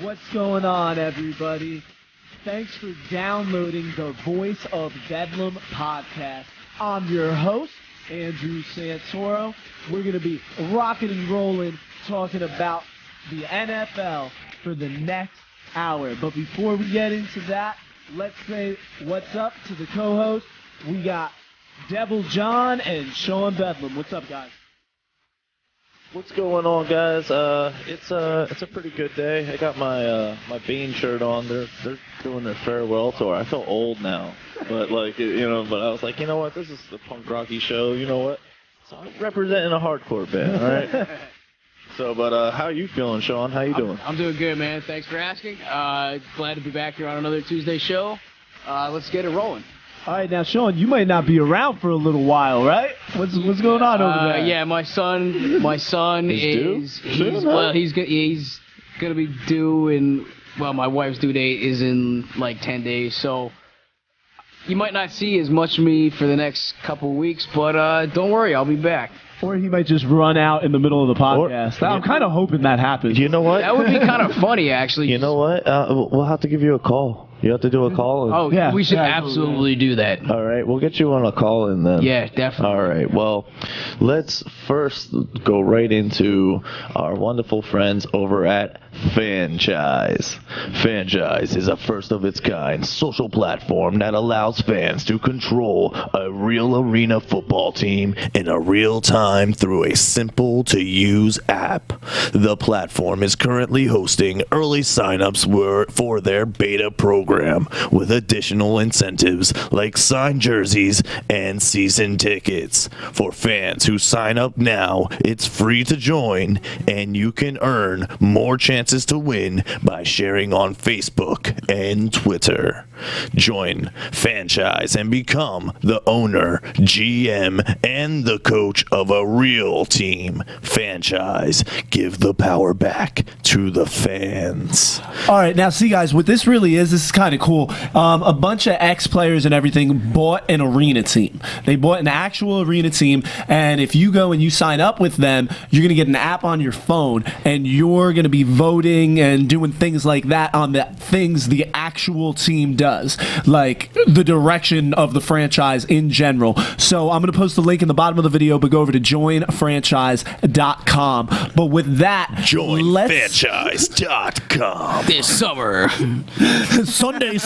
What's going on, everybody? Thanks for downloading the Voice of Bedlam podcast. I'm your host, Andrew Santoro. We're going to be rocking and rolling, talking about the NFL for the next hour. But before we get into that, let's say what's up to the co-host. We got Devil John and Sean Bedlam. What's up, guys? What's going on, guys? It's a pretty good day. I got my my Bane shirt on. They're doing their farewell tour. I feel old now, but but I was like, you know what? This is the punk rocky show. You know what? So I'm representing a hardcore band, all right? So, but how are you feeling, Sean? How you doing? I'm doing good, man. Thanks for asking. Glad to be back here on another Tuesday show. Let's get it rolling. All right, now, Sean, you might not be around for a little while, right? What's going on over there? Yeah, my son is he's gonna be due in, well, my wife's due date is in like 10 days, so you might not see as much of me for the next couple of weeks, but don't worry, I'll be back. Or he might just run out in the middle of the podcast. I'm kind of hoping that happens. You know what? That would be kind of funny, actually. You know what? We'll have to give you a call. You have to do a call. Oh, yeah, we should absolutely do that. All right, we'll get you on a call in then. Yeah, definitely. All right, well, let's first go right into our wonderful friends over at Fanchise. Fanchise is a first-of-its-kind social platform that allows fans to control a real arena football team in a real time through a simple-to-use app. The platform is currently hosting early signups for their beta program, with additional incentives like signed jerseys and season tickets. For fans who sign up now, it's free to join, and you can earn more chances to win by sharing on Facebook and Twitter. Join Fanchise and become the owner, GM, and the coach of a real team. Fanchise, give the power back to the fans. All right, now see, guys, what this really is, this is kind of cool. A bunch of ex-players and everything bought an arena team. They bought an actual arena team, and if you go and you sign up with them, you're going to get an app on your phone, and you're going to be voting and doing things like that on the things the actual team does, like the direction of the franchise in general. So I'm going to post the link in the bottom of the video, but go over to joinfranchise.com. But with that, joinfranchise.com. This summer. Sunday.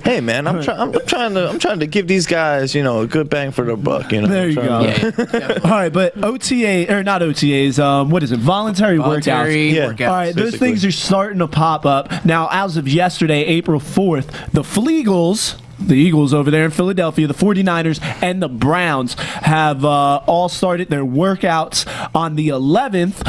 Hey man, I'm trying to give these guys, a good bang for their buck. There you go. Yeah, all right, but OTA or not OTAs? What is it? Voluntary workouts. Yeah. Workouts. All right, those things are starting to pop up now. As of yesterday, April 4th, the Fleagles, the Eagles over there in Philadelphia, the 49ers, and the Browns have all started their workouts. On the 11th,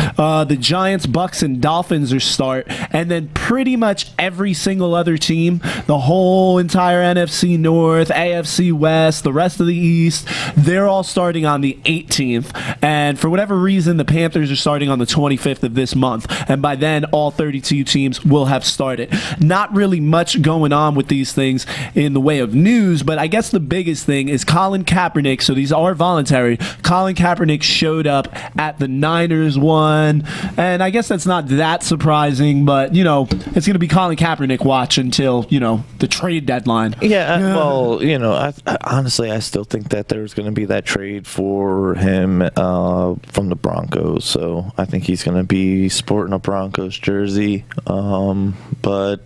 the Giants, Bucks, and Dolphins are start. And then pretty much every single other team, the whole entire NFC North, AFC West, the rest of the East, they're all starting on the 18th. And for whatever reason, the Panthers are starting on the 25th of this month. And by then, all 32 teams will have started. Not really much going on with these things in the way of news, but I guess the biggest thing is Colin Kaepernick. So these are voluntary. Colin Kaepernick showed up at the Niners one, and I guess that's not that surprising, but it's going to be Colin Kaepernick watch until the trade deadline. Yeah, well, honestly, I still think that there's going to be that trade for him from the Broncos. So I think he's going to be sporting a Broncos jersey. But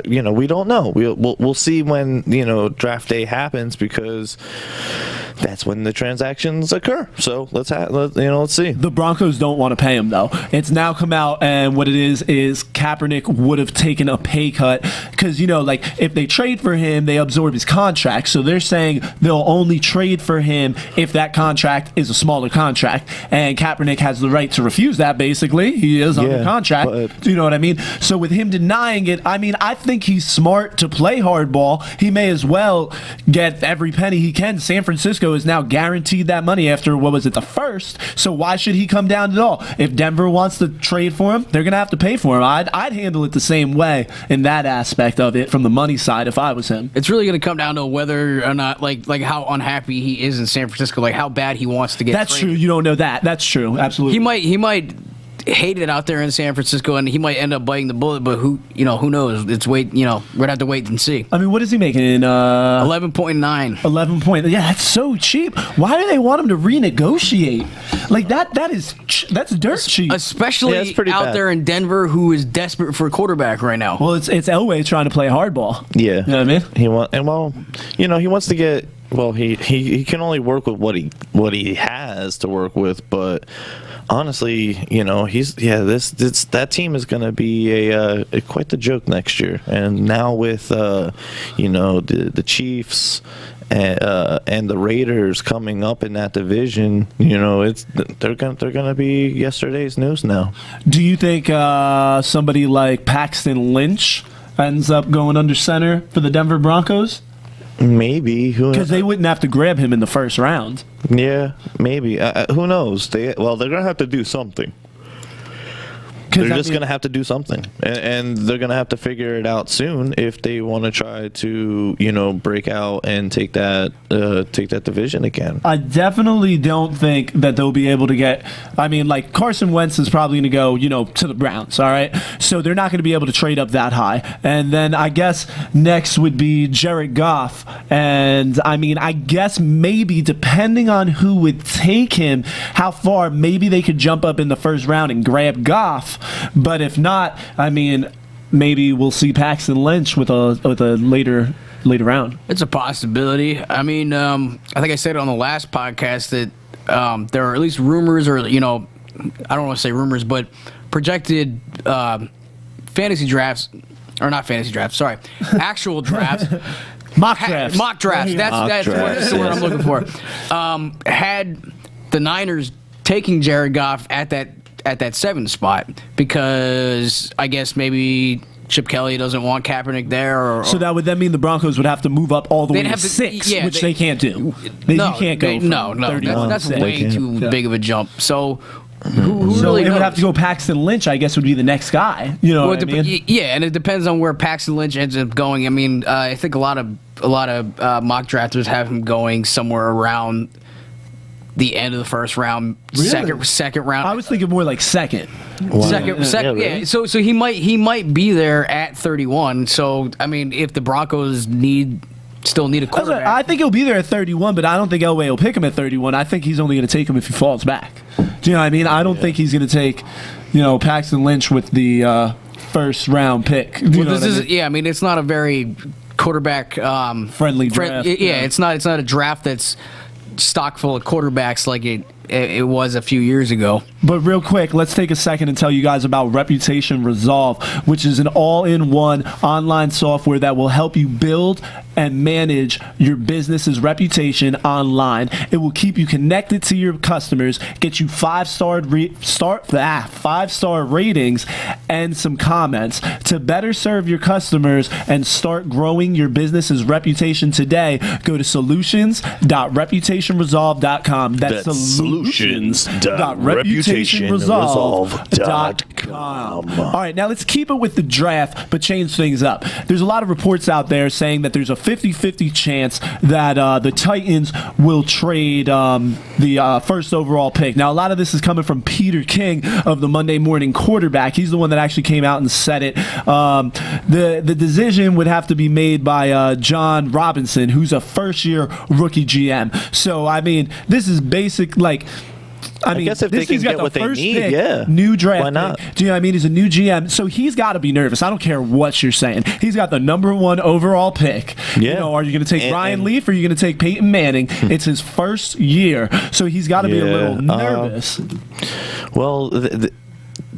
we don't know. We'll see when draft day happens, because that's when the transactions occur. So let's see. The Broncos don't want to pay him, though. It's now come out, and what it is Kaepernick would have taken a pay cut because, if they trade for him, they absorb his contract. So they're saying they'll only trade for him if that contract is a smaller contract. And Kaepernick has the right to refuse that, basically. He is under contract. Do you know what I mean? So with him denying it, I think he's smart to play hardball. He may as well get every penny he can. San Francisco is now guaranteed that money after, the first? So why should he come down at all? If Denver wants to trade for him, they're going to have to pay for him. I'd handle it the same way in that aspect of it from the money side if I was him. It's really going to come down to whether or not, like how unhappy he is in San Francisco, like how bad he wants to get That's traded. true. You don't know that. That's true. Absolutely. He might hate it out there in San Francisco, and he might end up biting the bullet. But who knows? It's we're gonna have to wait and see. I mean, what is he making in 11.9? 11 point. Yeah, that's so cheap. Why do they want him to renegotiate? Like that's dirt cheap. Especially Yeah, it's pretty out bad. there in Denver, who is desperate for a quarterback right now. Well, it's Elway trying to play hardball. Yeah. You know what I mean? He wants to get. Well, he can only work with what he has to work with, but honestly, that team is going to be a quite the joke next year. And now with the Chiefs and the Raiders coming up in that division, they're gonna be yesterday's news now. Do you think somebody like Paxton Lynch ends up going under center for the Denver Broncos? Maybe Because they wouldn't have to grab him in the first round. Yeah, maybe. Who knows? They're gonna have to do something. They're just going to have to do something, and they're going to have to figure it out soon if they want to try to, break out and take that division again. I definitely don't think that they'll be able to get. I mean, like Carson Wentz is probably going to go, to the Browns. All right, so they're not going to be able to trade up that high. And then I guess next would be Jared Goff, and I mean, I guess maybe depending on who would take him, how far maybe they could jump up in the first round and grab Goff. But if not, I mean, maybe we'll see Paxton Lynch with a later round. It's a possibility. I mean, I think I said it on the last podcast that there are at least rumors, or I don't want to say rumors, but projected fantasy drafts, or not fantasy drafts. Sorry, actual drafts. Mock drafts. Mock drafts. That's the word I'm looking for. Had the Niners taking Jared Goff at that 7th spot, because I guess maybe Chip Kelly doesn't want Kaepernick there. So that would then mean the Broncos would have to move up all the way to 6, which they can't do. You can't go from 31 that's to 6. way too big of a jump. So who So really it would knows? have to go Paxton Lynch, I guess, would be the next guy. You know what I mean? Yeah, and it depends on where Paxton Lynch ends up going. I mean, I think a lot of mock drafters have him going somewhere around the end of the first round, Really? second round. I was thinking more like second. Second, Yeah, really? yeah. So he might be there at 31. So I mean, if the Broncos still need a quarterback, I think he'll be there at 31, but I don't think Elway will pick him at 31. I think he's only going to take him if he falls back. Do you know what I mean? I don't think he's going to take, Paxton Lynch with the first round pick. I mean, it's not a very quarterback friendly draft. It's not a draft that's stock full of quarterbacks like it was a few years ago. But real quick, let's take a second and tell you guys about Reputation Resolve, which is an all-in-one online software that will help you build and manage your business's reputation online. It will keep you connected to your customers, get you 5-star ratings and some comments. To better serve your customers and start growing your business's reputation today, go to solutions.reputationresolve.com. That's solutions.reputationresolve.com. All right, now let's keep it with the draft, but change things up. There's a lot of reports out there saying that there's a 50-50 chance that the Titans will trade the first overall pick. Now, a lot of this is coming from Peter King of the Monday Morning Quarterback. He's the one that actually came out and said it. The decision would have to be made by John Robinson, who's a first-year rookie GM. So, I mean, this is basic, like... I guess if they can get what they need, pick, new draft. Why not? Pick. Do you know what I mean? He's a new GM, so he's got to be nervous. I don't care what you're saying. He's got the number 1 overall pick. Yeah. Are you going to take Ryan Leaf or are you going to take Peyton Manning? It's his first year, so he's got to be a little nervous. Well,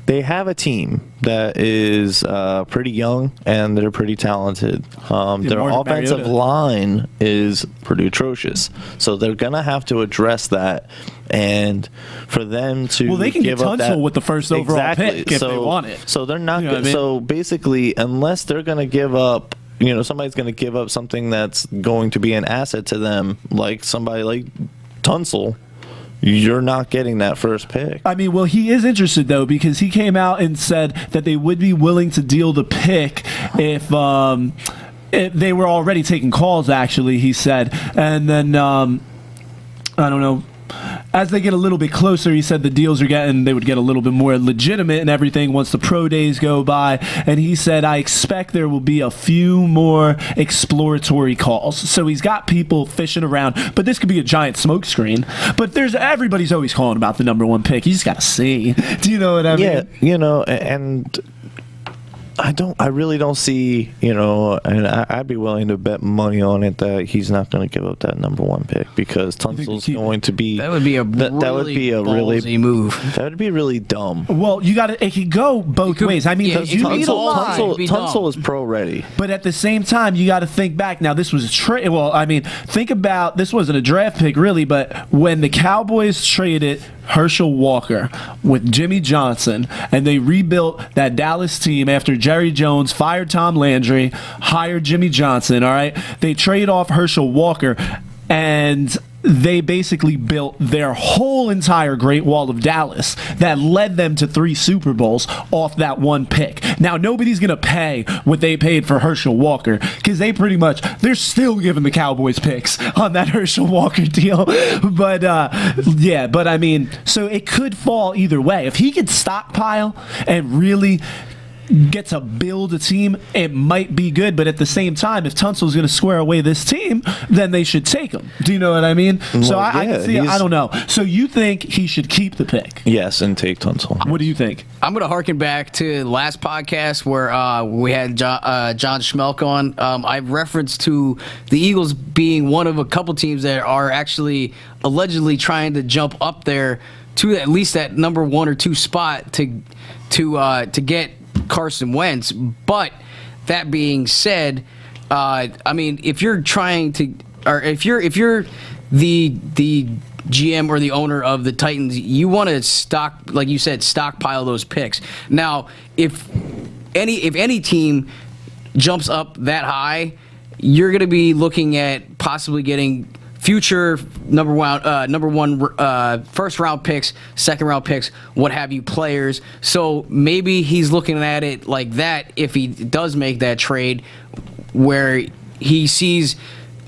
they have a team that is pretty young and they're pretty talented. Their offensive line is pretty atrocious, so they're gonna have to address that. And for them to they can give get up Tunsil with the first overall pick if they want it. So they're not. So basically, unless they're gonna give up. Somebody's going to give up something that's going to be an asset to them, like somebody like Tunsil. You're not getting that first pick. I mean, well, he is interested, though, because he came out and said that they would be willing to deal the pick if they were already taking calls, actually, he said. And then, I don't know. as they get a little bit closer, he said they would get a little bit more legitimate and everything once the pro days go by. And he said, I expect there will be a few more exploratory calls. So he's got people fishing around, but this could be a giant smokescreen. But everybody's always calling about the number 1 pick. You just got to see. Do you know what I mean? Yeah, and I really don't see, and I'd be willing to bet money on it that he's not going to give up that number 1 pick, because Tunsil's going to be. That would be a ballsy move. That would be really dumb. Well, it could go both ways. I mean, you need a line. Tunsil is pro ready. But at the same time, you got to think back. Now, this was a trade. Well, I mean, think about, this wasn't a draft pick really, but when the Cowboys traded Herschel Walker with Jimmy Johnson, and they rebuilt that Dallas team after Jerry Jones fired Tom Landry, hired Jimmy Johnson, all right? They trade off Herschel Walker, and they basically built their whole entire Great Wall of Dallas that led them to 3 Super Bowls off that 1 pick. Now, nobody's going to pay what they paid for Herschel Walker, because they're still giving the Cowboys picks on that Herschel Walker deal. But, but I mean, so it could fall either way. If he could stockpile and really get to build a team, it might be good. But at the same time, if Tunsil's going to square away this team, then they should take him. Do you know what I mean? Well, so I can see. I don't know. So you think he should keep the pick? Yes, and take Tunsil. What do you think? I'm going to harken back to the last podcast where we had John Schmelk on. I referenced to the Eagles being one of a couple teams that are actually allegedly trying to jump up there to at least that number 1 or 2 spot to get Carson Wentz. But that being said, I mean, if you're trying to, or if you're the GM or the owner of the Titans, you want to like you said, stockpile those picks. Now, if any team jumps up that high, you're going to be looking at possibly getting future number one first round picks, second round picks, what have you, players. So maybe he's looking at it like that if he does make that trade, where he sees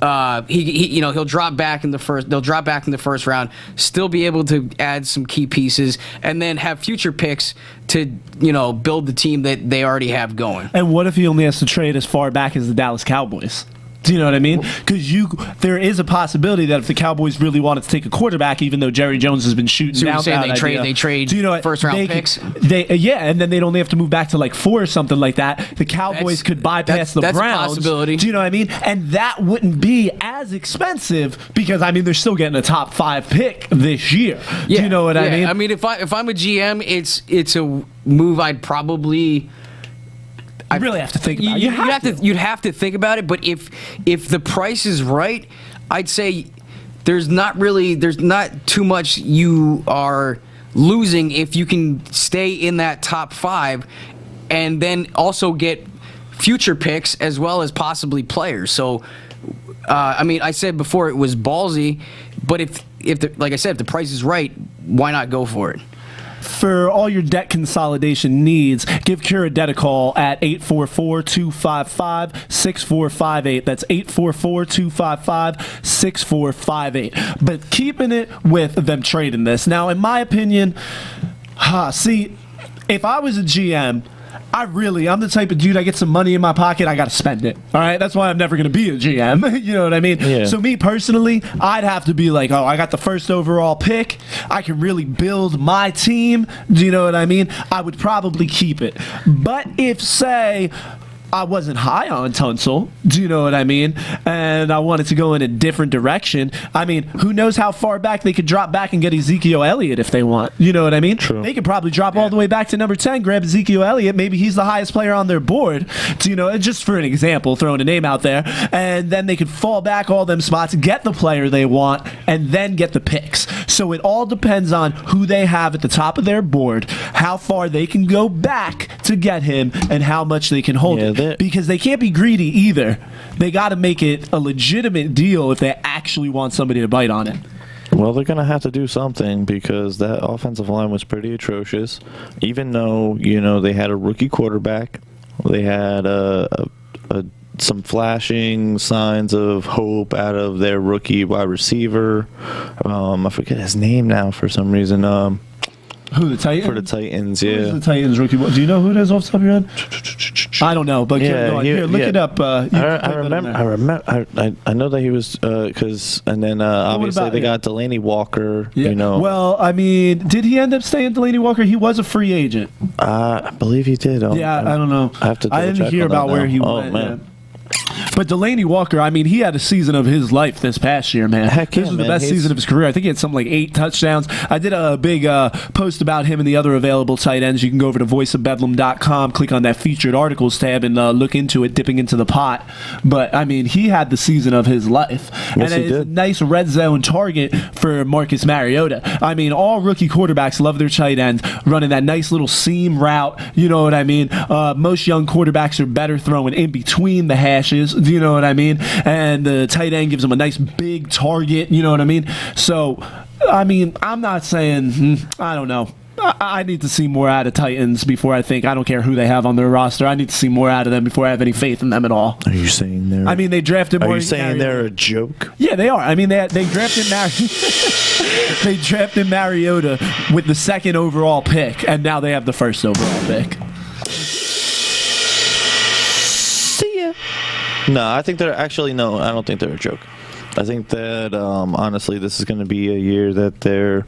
he'll drop back in the first. They'll drop back in the first round, still be able to add some key pieces, and then have future picks to build the team that they already have going. And what if he only has to trade as far back as the Dallas Cowboys? Do you know what I mean? Because there is a possibility that if the Cowboys really wanted to take a quarterback, even though Jerry Jones has been shooting down that idea, they trade first round picks. And then they'd only have to move back to like 4 or something like that. The Cowboys could bypass the Browns. That's a possibility. Do you know what I mean? And that wouldn't be as expensive because I mean they're still getting a top 5 pick this year. Yeah, do you know what I mean? I mean if I'm a GM, it's a move I'd probabbe You really have to think about it. You'd have to think about it, but if the price is right, I'd say there's not too much you are losing if you can stay in that top 5 and then also get future picks as well as possibly players. So I mean, I said before it was ballsy, but if like I said, if the price is right, why not go for it? For all your debt consolidation needs, give Cura Debt a call at 844-255-6458. That's 844-255-6458. But keeping it with them trading this. Now, in my opinion, see, if I was a GM, I'm the type of dude, I get some money in my pocket, I got to spend it. All right? That's why I'm never going to be a GM. You know what I mean? Yeah. So me personally, I'd have to be like, oh, I got the first overall pick. I can really build my team. Do you know what I mean? I would probably keep it. But if, say, I wasn't high on Tunsil, do you know what I mean? And I wanted to go in a different direction. I mean, who knows how far back they could drop back and get Ezekiel Elliott if they want. You know what I mean? True. They could probably drop all the way back to number 10, grab Ezekiel Elliott. Maybe he's the highest player on their board. Do you know? Just for an example, throwing a name out there. And then they could fall back all them spots, get the player they want, and then get the picks. So it all depends on who they have at the top of their board, how far they can go back to get him, and how much they can hold him. Because they can't be greedy either. They got to make it a legitimate deal if they actually want somebody to bite on it. Well, they're going to have to do something because that offensive line was pretty atrocious. Even though, they had a rookie quarterback, they had a some flashing signs of hope out of their rookie wide receiver. I forget his name now for some reason. Who, the Titans? For the Titans, Who yeah. is the Titans rookie? Do you know who it is off the top of your head? I don't know, but here, look it up. I know that he was because obviously they got Delaney Walker. Yeah. You know. Well, I mean, did he end up staying Delaney Walker? He was a free agent. I believe he did. I don't know. I have to. I didn't hear about where he went. Man. Yeah. But Delaney Walker, I mean, he had a season of his life this past year, man. Heck yeah, this was the man. best season of his career. I think he had something like 8 touchdowns. I did a big post about him and the other available tight ends. You can go over to voiceofbedlam.com, click on that featured articles tab, and look into it, dipping into the pot. But, I mean, he had the season of his life. Yes, and he it's did. a nice red zone target for Marcus Mariota. I mean, all rookie quarterbacks love their tight ends running that nice little seam route. You know what I mean? Most young quarterbacks are better throwing in between the hashes. Do you know what I mean? And the tight end gives them a nice big target. You know what I mean? So, I mean, I'm not saying, I don't know. I need to see more out of Titans before I think. I don't care who they have on their roster. I need to see more out of them before I have any faith in them at all. Are you saying they're? I mean, they drafted. Are you saying they're a joke? Yeah, they are. I mean, they drafted they drafted Mariota with the 2nd overall pick, and now they have the 1st overall pick. See ya. No, I think they're actually no. I don't think they're a joke. I think that honestly, this is going to be a year that they're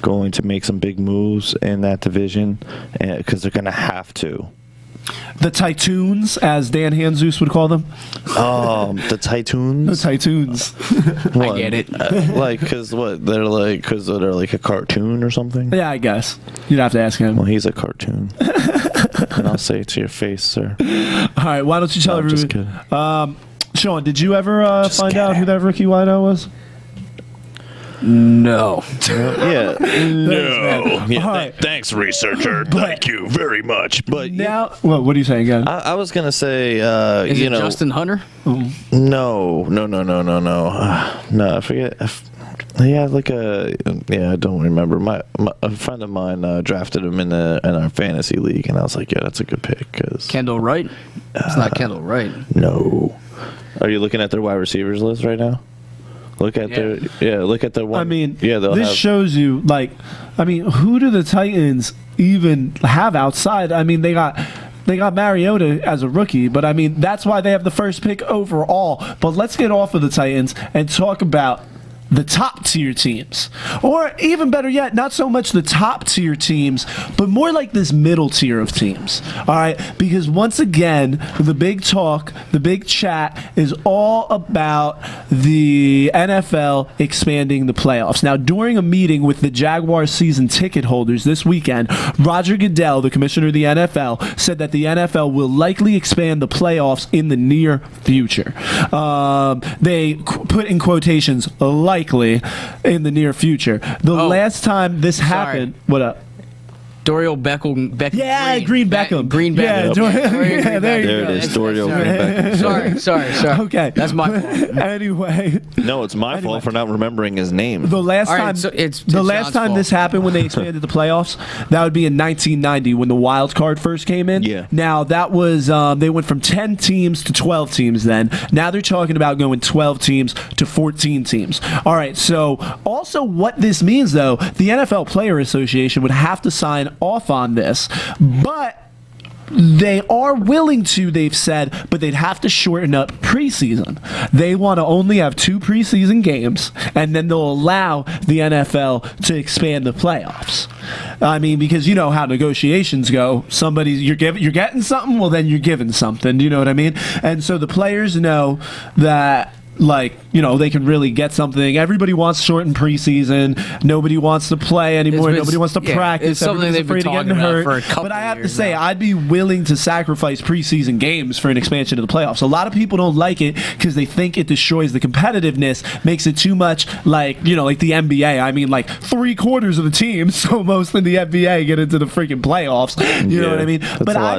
going to make some big moves in that division because they're going to have to. The Titans, as Dan Hanzus would call them. The Titans. The Titans. What? I get it. Like, because what? They're like, because they're like a cartoon or something? Yeah, I guess. You'd have to ask him. Well, he's a cartoon. And I'll say it to your face, sir. All right, why don't you tell No, I'm just everyone? kidding. Sean, did you ever find out who that rookie wideout was? No. Yeah. No. Yeah, All right. thanks, researcher. Thank you very much. But Now, what are you saying again? I was gonna say, Is you it know, Justin Hunter? no. No, I forget. He had like I don't remember. A friend of mine drafted him in our fantasy league, and I was like, yeah, that's a good pick. Cause Kendall Wright? It's not Kendall Wright. no. Are you looking at their wide receivers list right now? Look at their one. I mean, they'll this have, shows you, like, I mean, who do the Titans even have outside? I mean, they got Mariota as a rookie, but I mean, that's why they have the 1st pick overall. But let's get off of the Titans and talk about the top tier teams, or even better yet, not so much the top tier teams, but more like this middle tier of teams. All right, because once again, the big talk, the big chat is all about the NFL expanding the playoffs. Now, during a meeting with the Jaguars season ticket holders this weekend, Roger Goodell, the commissioner of the NFL, said that the NFL will likely expand the playoffs in the near future. They put in quotations likely in the near future. The last time this happened, what up? Dorial Beckham. Yeah, Green Beckham. Green Beckham. Yeah, there There it is, Dorial Green Beckham. Sorry. Okay. That's my fault. Anyway. No, it's my fault for not remembering his name. The last All right, time, so it's the last John's time fault. this happened when they expanded the playoffs, that would be in 1990 when the wild card first came in. Yeah. Now that was they went from 10 teams to 12 teams. Then now they're talking about going 12 teams to 14 teams. All right. So also what this means though, the NFL Player Association would have to sign off on this, but they are willing to, they've said, but they'd have to shorten up preseason. They want to only have 2 preseason games, and then they'll allow the NFL to expand the playoffs. I mean, because you know how negotiations go. You're getting something, well then you're giving something. Do you know what I mean? And so the players know that, like, you know, they can really get something. Everybody wants shortened preseason. Nobody wants to play anymore. Nobody wants to practice. It's something Everybody's they've been afraid of talking getting about hurt. for a couple But I have to years say, now. I'd be willing to sacrifice preseason games for an expansion of the playoffs. A lot of people don't like it because they think it destroys the competitiveness, makes it too much like, you know, like the NBA. I mean, like 3/4 of the teams, so most in the NBA get into the freaking playoffs. You know what I mean? But I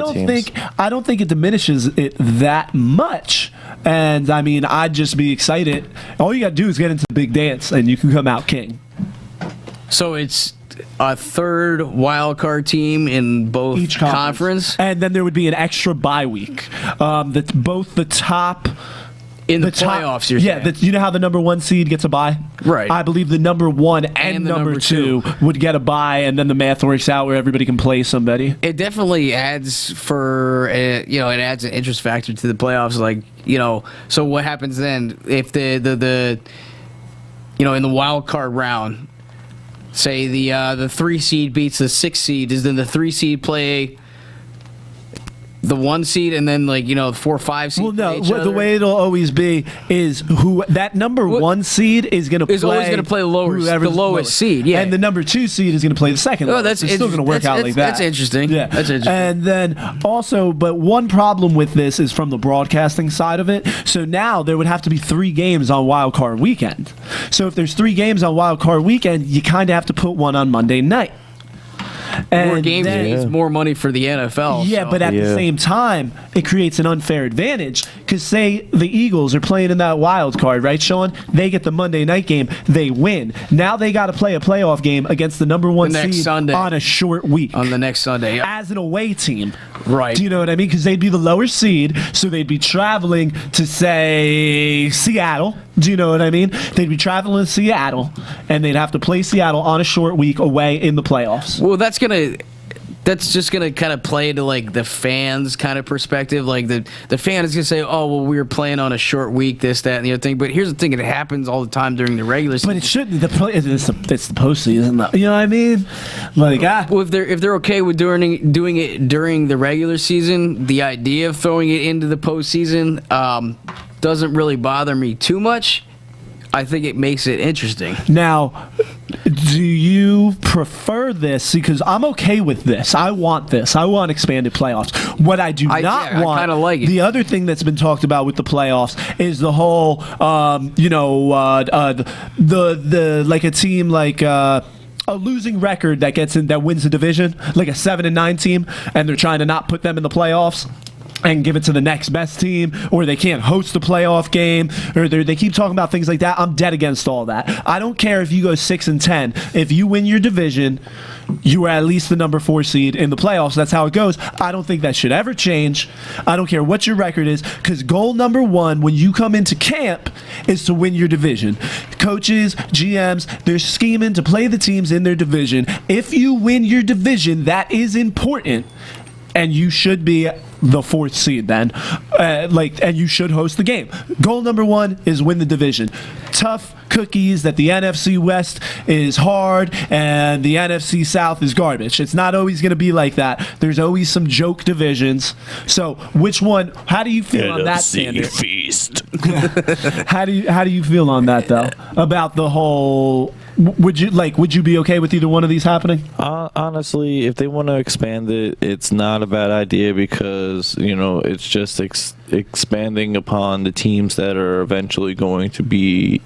don't think it diminishes it that much. And I mean, I'd just be excited. All you got to do is get into the big dance, and you can come out king. So it's a third wild card team in both Each conference. And then there would be an extra bye week. That's both the top. In the playoffs, you're saying. You know how the number 1 seed gets a bye? Right. I believe the number 1 and the number number 2 would get a bye, and then the math works out where everybody can play somebody. It definitely adds it adds an interest factor to the playoffs. Like, so what happens then if the in the wild card round, say the 3 seed beats the 6 seed, does then the 3 seed play the 1 seed, and then 4 or 5 seed? Well, no. play each other? The way it'll always be is who that number 1 seed is going to play. Is always going to play the lowest seed, yeah. And the number 2 seed is going to play the second. Oh, lowest. It's still going to work out like that. That's interesting. Yeah, that's interesting. And then also, but one problem with this is from the broadcasting side of it. So now there would have to be 3 games on Wild Card Weekend. So if there's 3 games on Wild Card Weekend, you kind of have to put one on Monday night. More games means more money for the NFL. Yeah, so. but at the same time, it creates an unfair advantage. Because say the Eagles are playing in that wild card, right, Sean? They get the Monday night game, they win. Now they got to play a playoff game against the number 1 seed Sunday. on a short week. On the next Sunday, yep. As an away team. Right. Do you know what I mean? Because they'd be the lower seed, so they'd be traveling to, say, Seattle. Do you know what I mean? They'd be traveling to Seattle, and they'd have to play Seattle on a short week away in the playoffs. Well, that's just gonna kind of play to the fans' kind of perspective. Like the fan is gonna say, "Oh, well, we were playing on a short week, this, that, and the other thing." But here's the thing: it happens all the time during the regular season. But it shouldn't. It's the postseason, though. You know what I mean? Well, if they're okay with doing it during the regular season, the idea of throwing it into the postseason doesn't really bother me too much. I think it makes it interesting. Now, do you prefer this? Because I'm okay with this. I want this. I want expanded playoffs. What I do not want, I kinda like it. the other thing that's been talked about with the playoffs is the whole, the like a team like. A losing record that wins the division, like a 7-9 team, and they're trying to not put them in the playoffs and give it to the next best team, or they can't host a playoff game, or they keep talking about things like that. I'm dead against all that. I don't care if you go 6-10. If you win your division, you are at least the number 4 seed in the playoffs. That's how it goes. I don't think that should ever change. I don't care what your record is, because goal number 1 when you come into camp is to win your division. Coaches, GMs, they're scheming to play the teams in their division. If you win your division, that is important, and you should be the 4th seed then, and you should host the game. Goal number 1 is win the division. Tough cookies that the NFC West is hard and the NFC South is garbage. It's not always going to be like that. There's always some joke divisions. So which one? How do you feel on that, Sander? Feast. How do you feel on that though? About the whole. Would you be okay with either one of these happening? Honestly, if they want to expand it, it's not a bad idea because it's just expanding upon the teams that are eventually going to be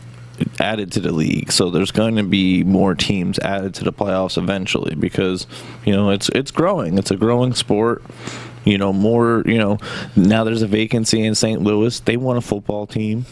added to the league. So there's going to be more teams added to the playoffs eventually because it's growing. It's a growing sport. Now there's a vacancy in St. Louis. They want a football team.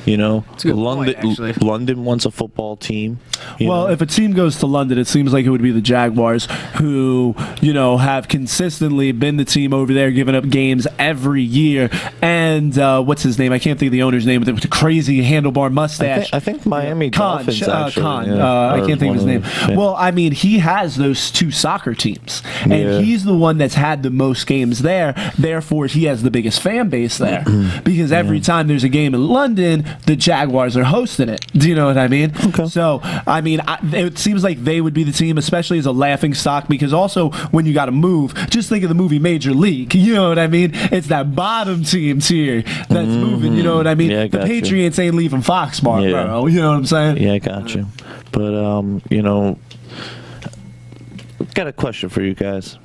London wants a football team. If a team goes to London, it seems like it would be the Jaguars, who have consistently been the team over there, giving up games every year. And what's his name? I can't think of the owner's name, with the crazy handlebar mustache. I think Miami Dolphins. Khan. I can't think of his name. Yeah. Well, I mean, he has those 2 soccer teams, and he's the one that's had the most games there. Therefore, he has the biggest fan base there because every time there's a game in London, the Jaguars are hosting it. Do you know what I mean? Okay. So, I mean, it seems like they would be the team, especially as a laughing stock, because also when you got to move, just think of the movie Major League. You know what I mean? It's that bottom team tier that's moving. You know what I mean? Yeah, the Patriots ain't leaving Foxmart, bro. You know what I'm saying? Yeah, I got you. But, got a question for you guys.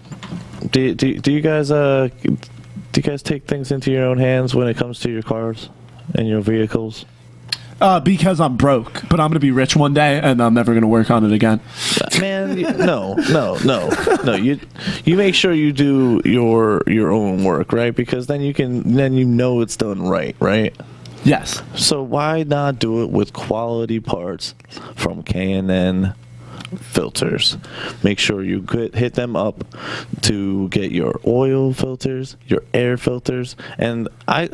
Do you guys take things into your own hands when it comes to your cars and your vehicles? Because I'm broke, but I'm gonna be rich one day, and I'm never gonna work on it again. Man, no. You make sure you do your own work, right? Because then it's done right? Yes. So why not do it with quality parts from K&N filters. Make sure you hit them up to get your oil filters, your air filters, and I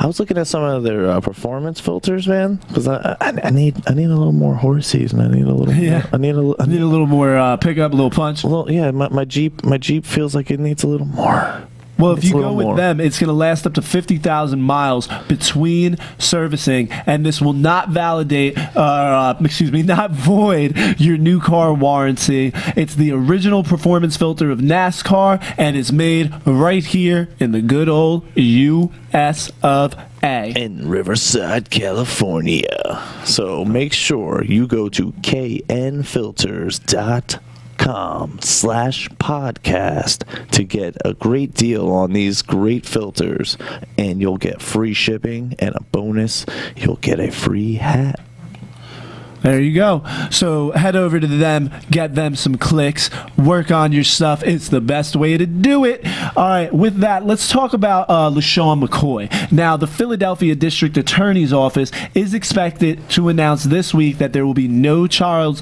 was looking at some of their performance filters, man, because I need a little more horsies, and I need a little I need a little more pickup, a little punch. Well, yeah, my Jeep feels like it needs a little more. Well, if you go with them, it's going to last up to 50,000 miles between servicing, and this will not not void your new car warranty. It's the original performance filter of NASCAR, and it's made right here in the good old U.S. of A. In Riverside, California. So make sure you go to knfilters.com/podcast to get a great deal on these great filters, and you'll get free shipping, and a bonus, you'll get a free hat. There you go. So head over to them, get them some clicks, work on your stuff. It's the best way to do it. All right, with that, let's talk about LaShawn McCoy. Now, the Philadelphia District Attorney's Office is expected to announce this week that there will be no charges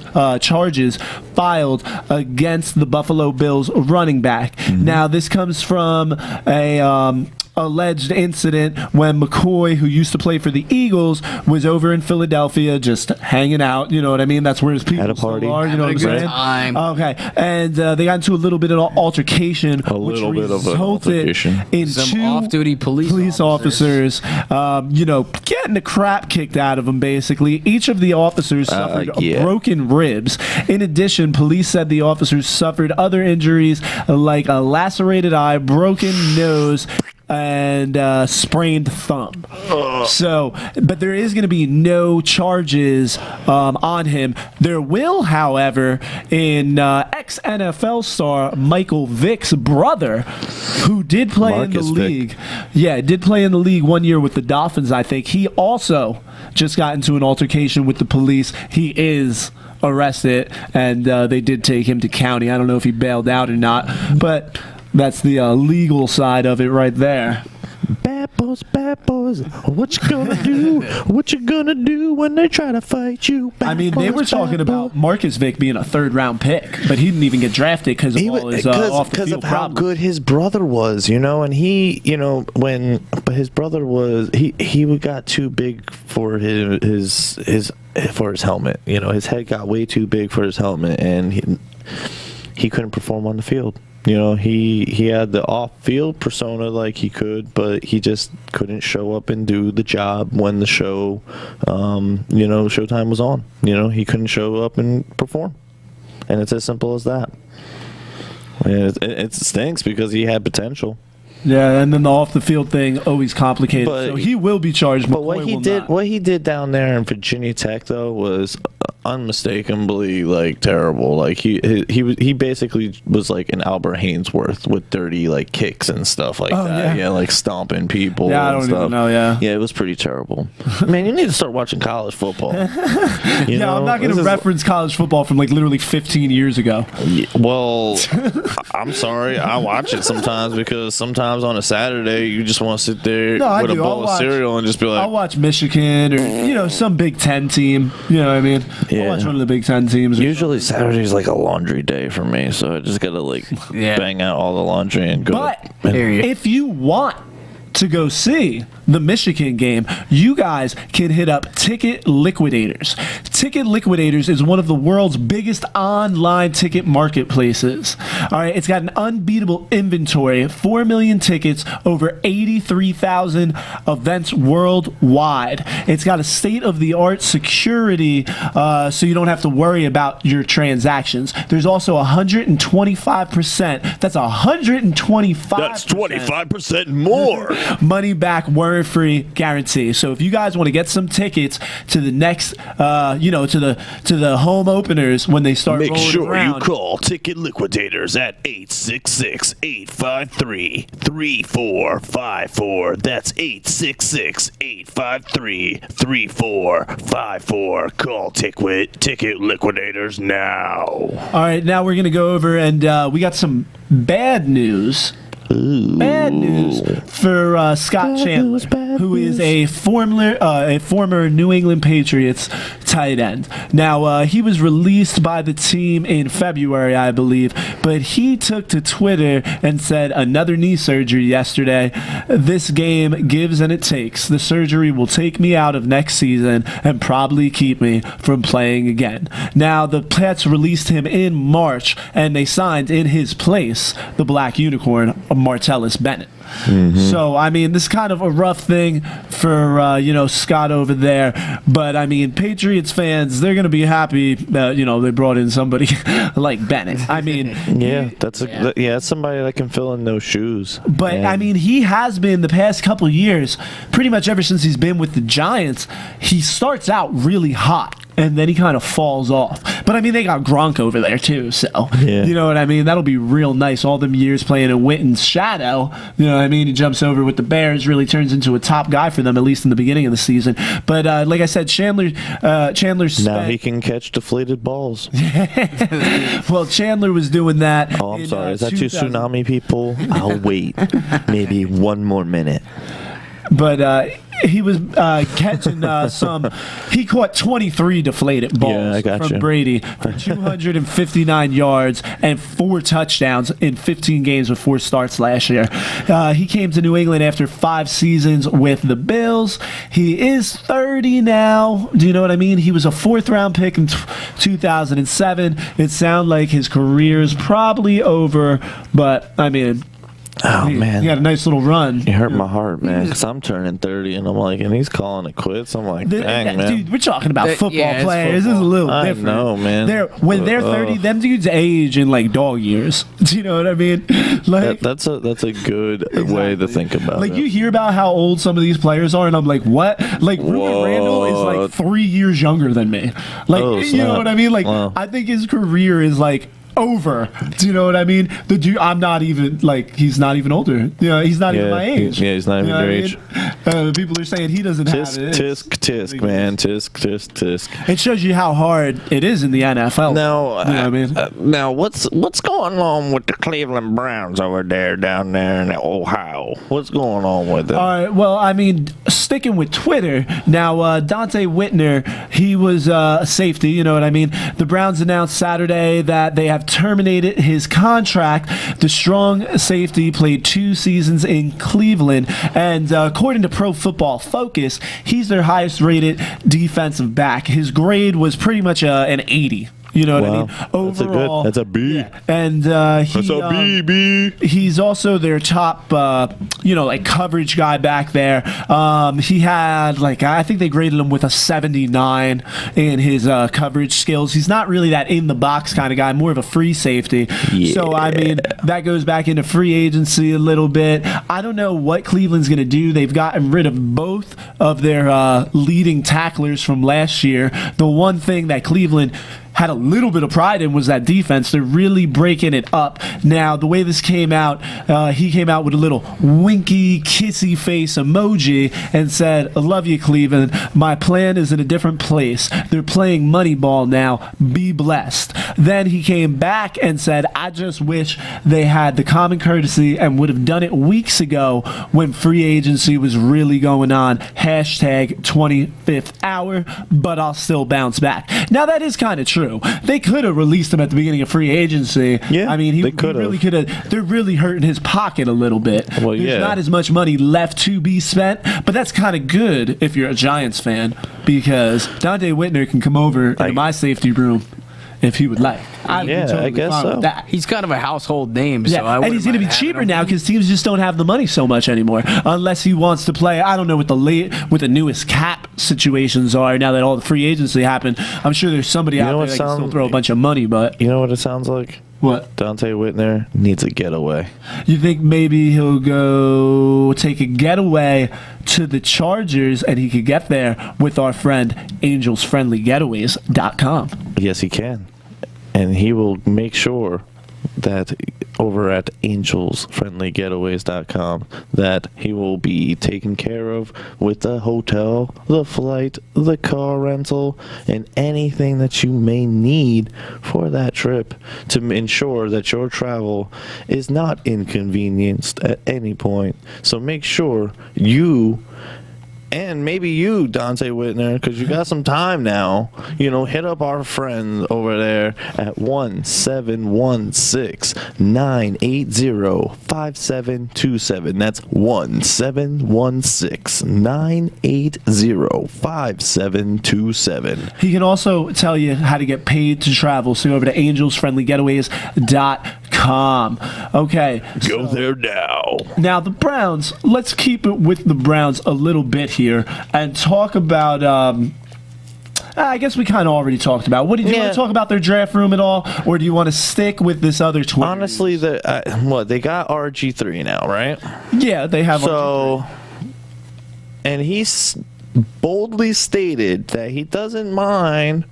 filed against the Buffalo Bills running back. Mm-hmm. Now, this comes from a alleged incident when McCoy, who used to play for the Eagles, was over in Philadelphia just hanging out. You know what I mean? That's where his people at a party. Are. You know what I'm saying? Time. Okay. And they got into a little bit of an altercation, which resulted in some two off-duty police officers getting the crap kicked out of them, basically. Each of the officers suffered broken ribs. In addition, police said the officers suffered other injuries like a lacerated eye, broken nose, and sprained thumb. So, but there is going to be no charges on him. There will, however, in ex-NFL star Michael Vick's brother, who did play in the league. Yeah, did play in the league 1 year with the Dolphins, I think. He also just got into an altercation with the police. He is arrested, and they did take him to county. I don't know if he bailed out or not, but that's the legal side of it right there. Bad boys, what you gonna do? What you gonna do when they try to fight you? I mean, they were talking about Marcus Vick being a third-round pick, but he didn't even get drafted because of all his off-the-field how problems. good his brother was, and he, but his brother was he got too big for his helmet. His head got way too big for his helmet, and he couldn't perform on the field. He had the off-field persona like he could, but he just couldn't show up and do the job when the show, showtime was on. He couldn't show up and perform. And it's as simple as that. And it stinks because he had potential. Yeah, and then the off-the-field thing always complicated. So he will be charged. But what he did down there in Virginia Tech though was unmistakably terrible. He basically was like an Albert Hainsworth with dirty kicks and stuff like that. Yeah, stomping people. Yeah, I don't even know. Yeah, it was pretty terrible. Man, you need to start watching college football. I'm not going to reference college football from literally 15 years ago. Well, I'm sorry, I watch it sometimes because sometimes on a Saturday you just want to sit there with a bowl of cereal and just be like, I'll watch Michigan or some Big Ten team. You know what I mean? Yeah. I'll watch one of the Big Ten teams. Usually Saturday's like a laundry day for me, so I just gotta bang out all the laundry and go. But if you want to go see the Michigan game, you guys can hit up Ticket Liquidators. Ticket Liquidators is one of the world's biggest online ticket marketplaces. All right, it's got an unbeatable inventory, 4 million tickets, over 83,000 events worldwide. It's got a state-of-the-art security, so you don't have to worry about your transactions. There's also 125%. That's 125%. That's 25% more. Money back, worry-free guarantee. So if you guys want to get some tickets to the next, to the home openers when they start rolling around, make sure you call Ticket Liquidators at 866-853-3454. That's 866-853-3454. Call Ticket Liquidators now. All right, now we're gonna go over and we got some bad news. Ooh. Bad news for Scott Chandler. who is a former New England Patriots tight end. Now, he was released by the team in February, I believe, but he took to Twitter and said, another knee surgery yesterday. This game gives and it takes. The surgery will take me out of next season and probably keep me from playing again. Now, the Pats released him in March, and they signed in his place the Black Unicorn, Martellus Bennett. So, I mean, this is kind of a rough thing for, Scott over there. But, I mean, Patriots fans, they're going to be happy that, they brought in somebody like Bennett. I mean... that's somebody that can fill in those shoes. But, I mean, he has been the past couple years, pretty much ever since he's been with the Giants, he starts out really hot. And then he kind of falls off. But, I mean, they got Gronk over there, too. So, you know what I mean? That'll be real nice. All them years playing in Witten's shadow. You know what I mean? He jumps over with the Bears, really turns into a top guy for them, at least in the beginning of the season. But, like I said, Chandler now he can catch deflated balls. Well, Chandler was doing that. Oh, I'm sorry. Is that you tsunami people? I'll wait. Maybe one more minute. But he was catching he caught 23 deflated balls from Brady for 259 yards and 4 touchdowns in 15 games with 4 starts last year. He came to New England after 5 seasons with the Bills. He is 30 now. Do you know what I mean? He was a 4th-round pick in 2007. It sounds like his career is probably over, but, I mean... man, he had a nice little run. It hurt my heart, man, because I'm turning 30, and I'm like, and he's calling it quits. I'm like, dang, man. Dude, we're talking about football players. This is a little different. I know, man. When they're 30, them dudes age in like dog years. Do you know what I mean? Like that's a good way to think about it. Like you hear about how old some of these players are, and I'm like, what? Like Ruben Randall is like 3 years younger than me. Like you know what I mean? Like I think his career is like over. Do you know what I mean? The dude, I'm not even like he's not even older. He's not even my age. He's not even your age. People are saying he doesn't have it. Tisk, man. Tisk. It shows you how hard it is in the NFL. Now, you know what I mean? Now, what's going on with the Cleveland Browns over there, down there in Ohio? What's going on with them? All right. Well, I mean, sticking with Twitter now, Dante Whitner, he was a safety. You know what I mean? The Browns announced Saturday that they have terminated his contract. The strong safety played 2 seasons in Cleveland, and according to Pro Football Focus, he's their highest rated defensive back. His grade was pretty much an 80. You know what I mean? Overall, that's a B. Yeah. And that's a B. He's also their top, coverage guy back there. He had I think they graded him with a 79 in his coverage skills. He's not really that in the box kind of guy, more of a free safety. Yeah. So I mean, that goes back into free agency a little bit. I don't know what Cleveland's going to do. They've gotten rid of both of their leading tacklers from last year. The one thing that Cleveland had a little bit of pride in was that defense. They're really breaking it up. Now, the way this came out, he came out with a little winky, kissy face emoji and said, I love you, Cleveland. My plan is in a different place. They're playing Moneyball now. Be blessed. Then he came back and said, I just wish they had the common courtesy and would have done it weeks ago when free agency was really going on. Hashtag 25th hour, but I'll still bounce back. Now, that is kind of true. They could have released him at the beginning of free agency. Yeah, I mean, he really could have. They're really hurting his pocket a little bit. Well, There's not as much money left to be spent, but that's kind of good if you're a Giants fan because Dante Whitner can come over into my safety room if he would like. I guess so. He's kind of a household name, so and he's going to be cheaper now because teams just don't have the money so much anymore. Unless he wants to play, I don't know what the newest cap situations are now that all the free agency happened. I'm sure there's somebody out there that can still throw a bunch of money, but you know what it sounds like? What? Dante Whitner needs a getaway. You think maybe he'll go take a getaway to the Chargers and he could get there with our friend AngelsFriendlyGetaways.com? Yes, he can. And he will make sure that over at AngelsFriendlyGetaways.com that he will be taken care of with the hotel, the flight, the car rental, and anything that you may need for that trip to ensure that your travel is not inconvenienced at any point. So make sure you and maybe you, Dante Whitner, because you got some time now, hit up our friend over there at 1-716-980-5727. That's 1-716-980-5727. He can also tell you how to get paid to travel. So go over to angelsfriendlygetaways.com. Okay. Go there now. Now, the Browns, let's keep it with the Browns a little bit here and talk about, I guess we kind of already talked about. What, did you want to talk about their draft room at all? Or do you want to stick with this other Twitter? Honestly, they got RG3 now, right? Yeah, they have So, RG3. And he's boldly stated that he doesn't mind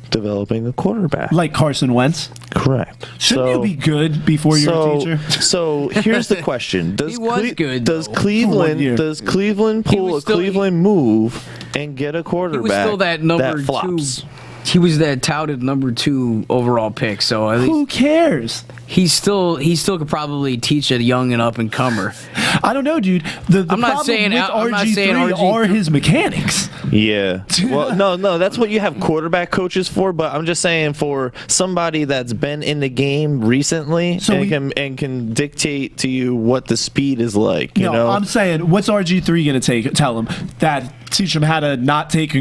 developing a quarterback. Like Carson Wentz. Correct. Shouldn't you be good before you're a teacher? So here's the question: He was good, Does though. Cleveland pull a Cleveland move and get a quarterback? He was still that number flops? 2. He was that touted number 2 overall pick. So at least Who cares? he still could probably teach a young and up and comer. I don't know, dude. The I'm not problem saying- with I'm not saying RG3 RG3 are his mechanics. Yeah. Well, no, that's what you have quarterback coaches for. But I'm just saying, for somebody that's been in the game recently and can dictate to you what the speed is like. You know, I'm saying, what's RG3 going to tell him? That teach him how to not take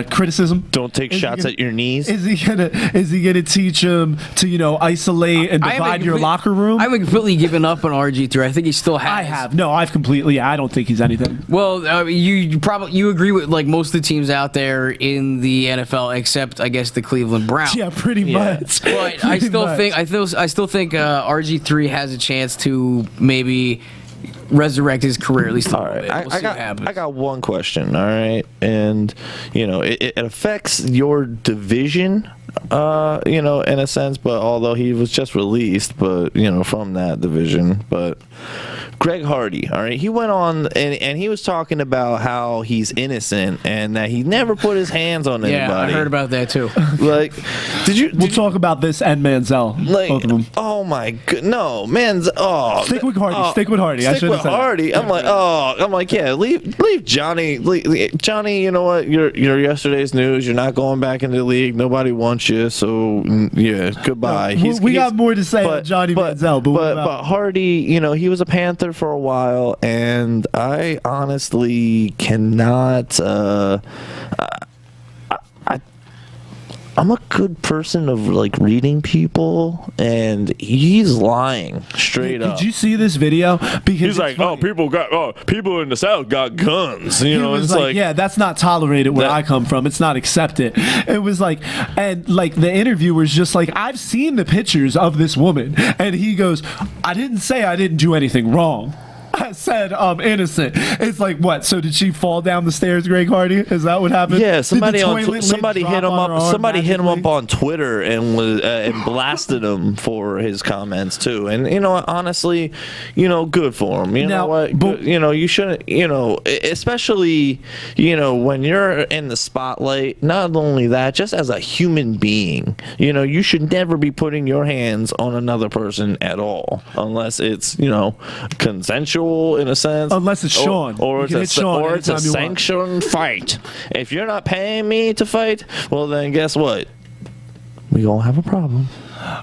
criticism. Don't take shots at your knees. Is he gonna teach him to isolate and divide your locker room? I haven't completely given up on RG3. I think he still has. I have. No, I've completely. I don't think he's anything. Well, you agree with like most of the teams out there in the NFL, except I guess the Cleveland Browns. Yeah, pretty much. But I still think RG3 has a chance to maybe resurrect his career, at least a little bit. We'll see what happens. I got one question, all right? And, it affects your division, in a sense, but although he was just released, but, from that division. But Greg Hardy, all right? He went on and he was talking about how he's innocent and that he never put his hands on anybody. Yeah, I heard about that too. Like, We'll talk about this and Manziel, both of them. Oh my god, no, Stick with Hardy. Stick with Hardy. Stick with Hardy. I'm like, yeah, leave Johnny. Johnny, you know what? You're yesterday's news. You're not going back into the league. Nobody wants you. So yeah, goodbye. We got more to say on Johnny Manziel, but Hardy, he was a Panther for a while, and I honestly cannot. I'm a good person of like reading people, and he's lying straight up. Did you see this video? Because he's like, people in the South got guns. It's like, yeah, that's not tolerated where I come from. It's not accepted. It was like, and like the interviewer's just like, I've seen the pictures of this woman, and he goes, I didn't say I didn't do anything wrong. I said I'm innocent. It's like, what? So did she fall down the stairs, Greg Hardy? Is that what happened? Yeah, somebody hit him up. Somebody hit him up on Twitter and was and blasted him for his comments too. And honestly, good for him. You know what? You shouldn't. Especially when you're in the spotlight. Not only that, just as a human being, you should never be putting your hands on another person at all, unless it's consensual. In a sense, unless it's Sean, or it's a sanctioned fight. If you're not paying me to fight, well then guess what? We gonna have a problem.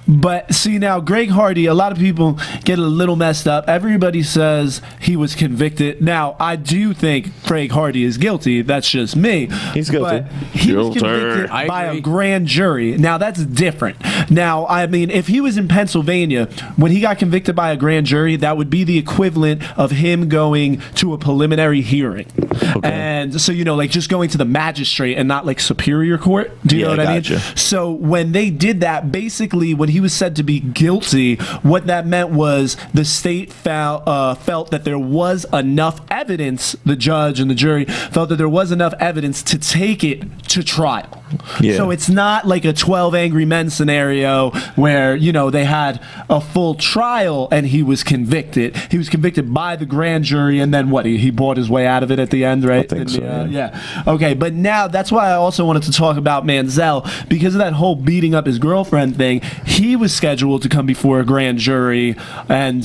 But see, now Greg Hardy, a lot of people get a little messed up. Everybody says he was convicted. Now, I do think Greg Hardy is guilty. That's just me. He's guilty. But he was convicted by a grand jury. Now, that's different. Now, I mean, if he was in Pennsylvania, when he got convicted by a grand jury, that would be the equivalent of him going to a preliminary hearing. Okay. And so, like just going to the magistrate and not like Superior Court. Do you know what I mean? So when they did that, basically, when he was said to be guilty, what that meant was the state felt that there was enough evidence, the judge and the jury felt that there was enough evidence to take it to trial. Yeah. So it's not like a 12 Angry Men scenario where, they had a full trial and he was convicted. He was convicted by the grand jury, and then what? He bought his way out of it at the end, right? I think so. Yeah. Okay, but now that's why I also wanted to talk about Manziel, because of that whole beating up his girlfriend thing. He was scheduled to come before a grand jury, and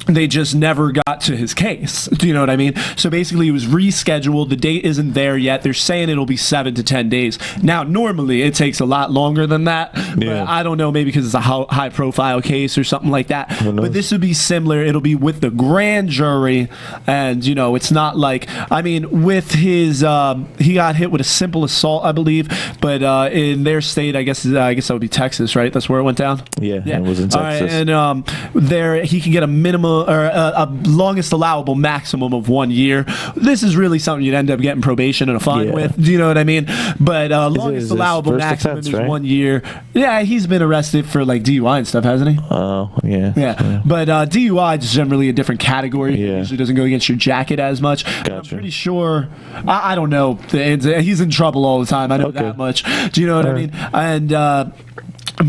They just never got to his case. Do you know what I mean? So basically, it was rescheduled. The date isn't there yet. They're saying it'll be 7 to 10 days. Now, normally it takes a lot longer than that. Yeah. But I don't know, maybe because it's a high-profile case or something like that. But this would be similar. It'll be with the grand jury, and it's not like with his he got hit with a simple assault, I believe. But in their state, I guess that would be Texas, right? That's where it went down. Yeah. It was in Texas. And there he can get a minimum or a longest allowable maximum of 1 year. This is really something you'd end up getting probation and a fine with. Do you know what I mean? But longest allowable maximum is 1 year. Yeah, he's been arrested for like DUI and stuff, hasn't he? Oh, yeah. Yeah. But DUI is generally a different category. Yeah. It usually doesn't go against your jacket as much. Gotcha. I'm pretty sure. I don't know. He's in trouble all the time. I know that much. Do you know what I mean? And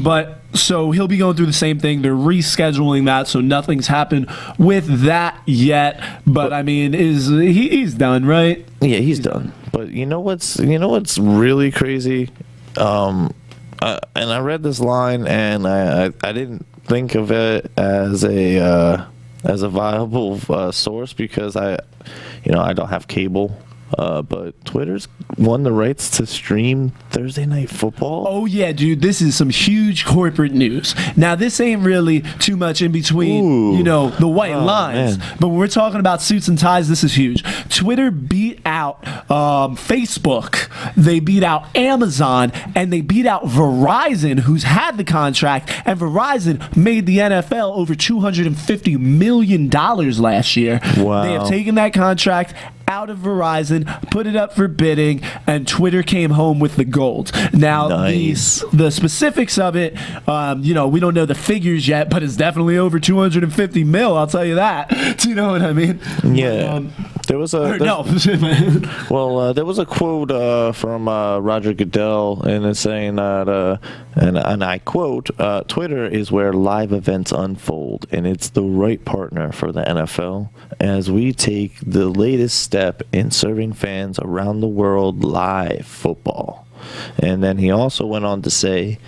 but so he'll be going through the same thing. They're rescheduling that, so nothing's happened with that yet. But he's done, right? Yeah, he's done. But you know what's really crazy? And I read this line, and I didn't think of it as a viable source because I don't have cable. But Twitter's won the rights to stream Thursday Night Football. Oh, yeah, dude. This is some huge corporate news. Now, this ain't really too much in between, the white lines. Man. But when we're talking about suits and ties, this is huge. Twitter beat out Facebook. They beat out Amazon. And they beat out Verizon, who's had the contract. And Verizon made the NFL over $250 million last year. Wow. They have taken that contract out of Verizon, put it up for bidding, and Twitter came home with the gold. Now, nice. the specifics of it, we don't know the figures yet, but it's definitely over 250 mil, I'll tell you that. Do you know what I mean? Yeah. There was a there was a quote from Roger Goodell, and it's saying that, and I quote, "Twitter is where live events unfold, and it's the right partner for the NFL as we take the latest step in serving fans around the world live football." And then he also went on to say,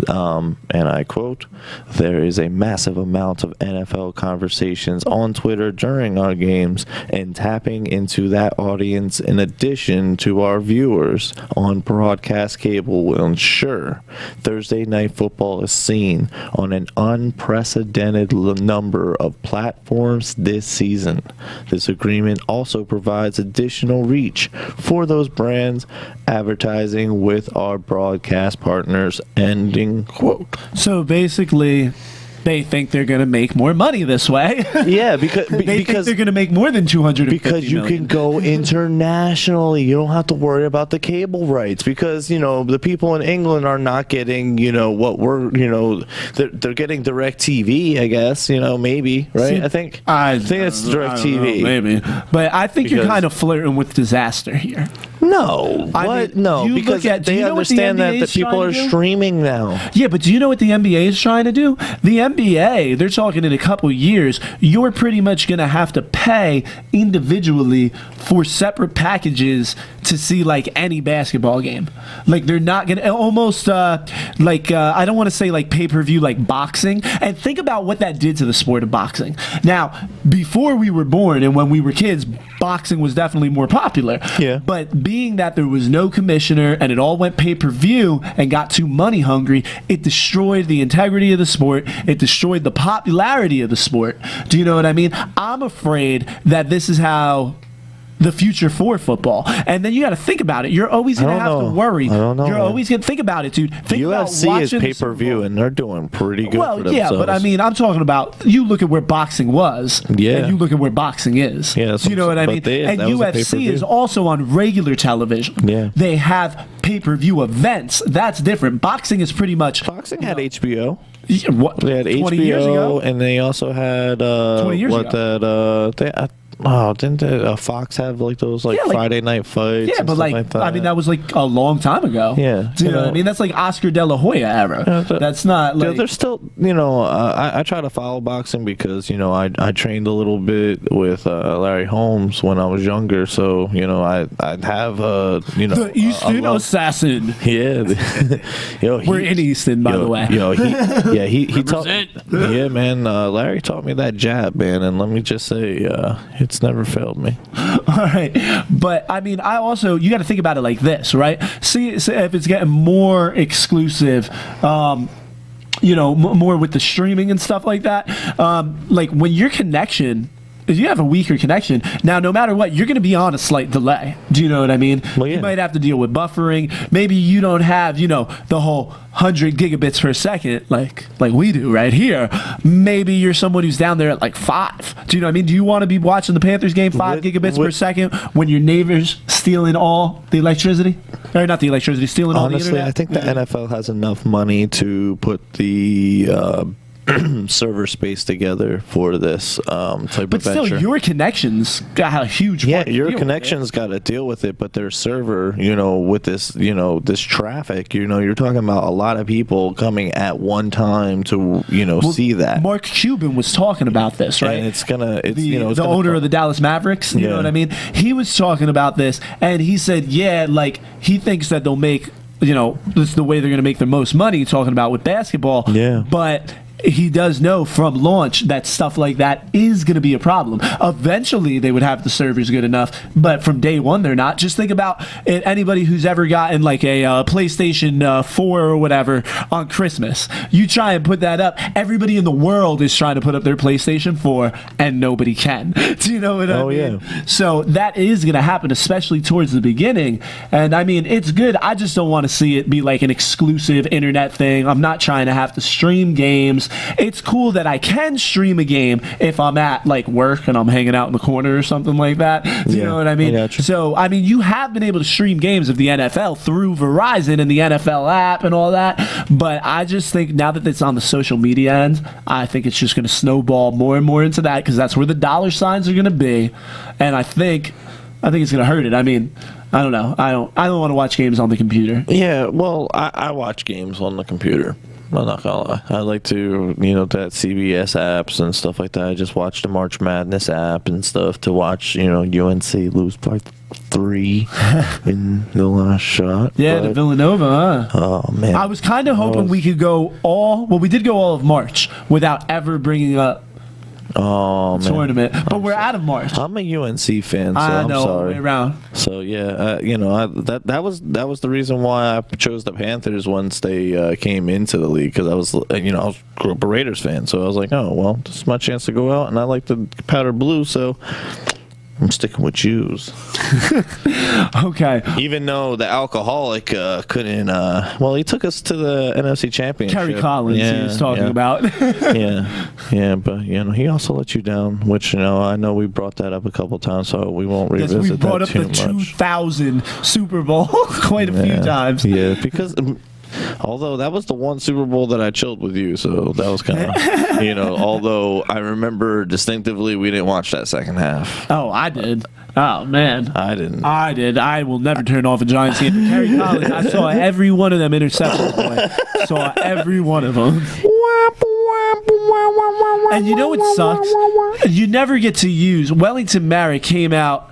and I quote, "There is a massive amount of NFL conversations on Twitter during our games, and tapping into that audience in addition to our viewers on broadcast cable will ensure Thursday Night Football is seen on an unprecedented number of platforms this season. This agreement also provides additional reach for those brands advertising with our broadcast partners," ending quote. So basically, they think they're going to make more money this way. Yeah, because think they're going to make more than 250 because you million. can go internationally. You don't have to worry about the cable rights because the people in England are not getting what we're they're getting direct TV, I guess, maybe, right? See, I think it's direct TV, maybe, but I think you're kind of flirting with disaster here. No, what? No, because they understand that people are streaming now. Yeah, but do you know what the NBA is trying to do? The NBA, they're talking in a couple years, you're pretty much going to have to pay individually for separate packages to see like any basketball game. Like they're not going to almost I don't want to say like pay-per-view like boxing. And think about what that did to the sport of boxing. Now, before we were born and when we were kids, boxing was definitely more popular. Yeah. But being that there was no commissioner and it all went pay-per-view and got too money hungry, it destroyed the integrity of the sport. It destroyed the popularity of the sport. Do you know what I mean? I'm afraid that this is how the future for football. And then you got to think about it. You're always going to have to worry. I don't know. You're always going to think about it, dude. Think UFC is pay-per-view, and they're doing pretty good for themselves. Yeah, but I'm talking about, you look at where boxing was, and you look at where boxing is. Yeah, you know what I mean? And UFC is also on regular television. Yeah. They have pay-per-view events. That's different. Boxing is pretty much... Boxing had HBO. What? They had 20 HBO, years ago? and they also had 20 years ago. didn't Fox have like those like Yeah, like- Friday night fights? Yeah, and but stuff like, like that? I mean, that was like a long time ago. Yeah, Do you know what I mean? That's like Oscar De La Hoya era. That's not like. There's still, I try to follow boxing because, I trained a little bit with Larry Holmes when I was younger. So, I'd have, the Easton Assassin. Yeah. We're in Easton, by the way. He taught. Yeah, man. Larry taught me that jab, man. And let me just say, it's never failed me. All right. But I mean, you got to think about it like this, right? See if it's getting more exclusive, more with the streaming and stuff like that. Like when your connection, if you have a weaker connection, now no matter what, you're going to be on a slight delay. Do you know what I mean? Well, yeah. You might have to deal with buffering. Maybe you don't have, the whole 100 gigabits per second like we do right here. Maybe you're someone who's down there at like 5. Do you know what I mean? Do you want to be watching the Panthers game 5 gigabits per second when your neighbor's stealing all the electricity? Or not the electricity, stealing all the Honestly, internet? I think the NFL has enough money to put the server space together for this type But of venture. still, your connections got a huge part to your deal with it. connections got to deal with it, but their server, with this, this traffic, you're talking about a lot of people coming at one time to, see that. Mark Cuban was talking about this, right? And it's gonna, the owner of the Dallas Mavericks, you know what I mean? He was talking about this, and he said, he thinks that they'll make, this is the way they're going to make the most money, talking about with basketball. Yeah. But he does know from launch that stuff like that is going to be a problem. Eventually, they would have the servers good enough, but from day one, they're not. Just think about it, anybody who's ever gotten like a PlayStation 4 or whatever on Christmas. You try and put that up. Everybody in the world is trying to put up their PlayStation 4, and nobody can. Do you know what I mean? Yeah. So that is going to happen, especially towards the beginning. And I mean, it's good. I just don't want to see it be like an exclusive internet thing. I'm not trying to have to stream games. It's cool that I can stream a game if I'm at like work and I'm hanging out in the corner or something like that. Do you know what I mean? I gotcha. So, I mean, you have been able to stream games of the NFL through Verizon and the NFL app and all that. But I just think now that it's on the social media end, I think it's just going to snowball more and more into that because that's where the dollar signs are going to be. And I think it's going to hurt it. I mean, I don't know. I don't want to watch games on the computer. Yeah, well, I watch games on the computer. I'm not gonna lie. I like to, that CBS apps and stuff like that. I just watched the March Madness app and stuff to watch, UNC lose by 3 in the last shot. Yeah, to Villanova, huh? Oh, man. I was kind of hoping we could go we did go all of March without ever bringing up tournament, but we're out of March. I'm a UNC fan, so I know, I'm sorry. way around. So yeah, that was the reason why I chose the Panthers once they came into the league because I was grew up a Raiders fan, so I was like, oh well, this is my chance to go out, and I like the powder blue, so I'm sticking with Jews. Okay. Even though the alcoholic couldn't, he took us to the NFC Championship. Kerry Collins, he was talking about. yeah, but he also let you down, which I know we brought that up a couple times, so we won't revisit we brought that up the too much. 2000 Super Bowl quite a few times. Yeah, because. Although that was the one Super Bowl that I chilled with you, so that was kind of, although I remember distinctively we didn't watch that second half. Oh, I did. Oh, man. I didn't. I did. I will never turn off a Giants game. But Kerry Collins, I saw every one of them interceptions, boy. Saw every one of them. And you know what sucks? You never get to use. Wellington Mara came out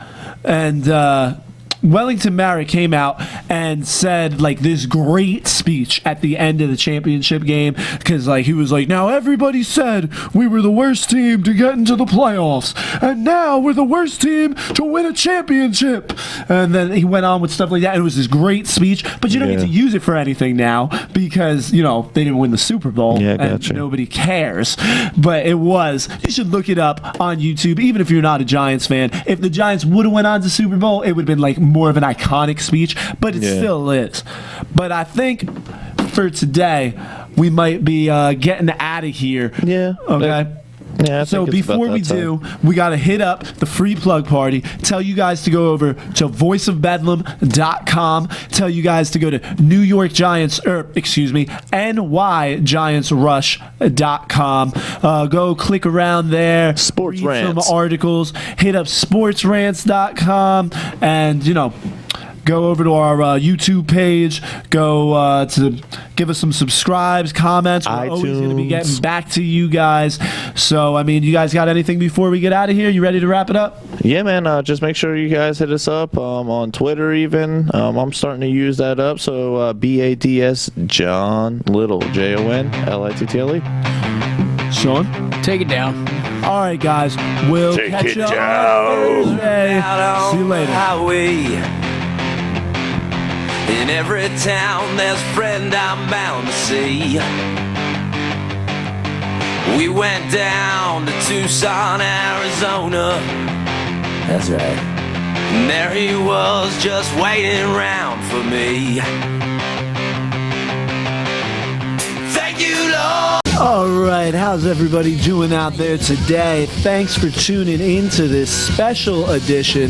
and said like this great speech at the end of the championship game because like he was like, now everybody said we were the worst team to get into the playoffs and now we're the worst team to win a championship, and then he went on with stuff like that. It was this great speech, but you don't get to use it for anything now because they didn't win the Super Bowl and nobody cares. But you should look it up on YouTube, even if you're not a Giants fan. If the Giants would have went on to Super Bowl, it would have been like more of an iconic speech, but it still is. But I think for today we might be getting out of here. Yeah. Okay. Yeah, So before we do, we got to hit up the free plug party. Tell you guys to go over to voiceofbedlam.com. Tell you guys to go to NYGiantsrush.com. Go click around there. Sports read Rants. some articles. Hit up sportsrants.com and, go over to our YouTube page. Go to give us some subscribes, comments. We're always going to be getting back to you guys. So, you guys got anything before we get out of here? You ready to wrap it up? Yeah, man. Just make sure you guys hit us up on Twitter even. I'm starting to use that up. So, BADS John Little, JONLITTLE. Sean? Take it down. All right, guys. We'll catch you on Thursday. See you later. In every town there's a friend I'm bound to see. We went down to Tucson, Arizona. That's right. And there he was just waiting around for me. Thank you, Lord. All right, how's everybody doing out there today? Thanks for tuning in to this special edition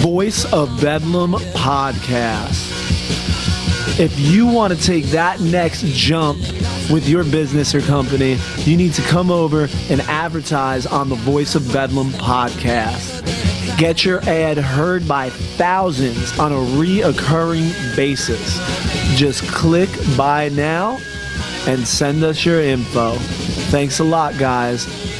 Voice of Bedlam podcast. If you want to take that next jump with your business or company, you need to come over and advertise on the Voice of Bedlam podcast. Get your ad heard by thousands on a reoccurring basis. Just click buy now and send us your info. Thanks a lot, guys.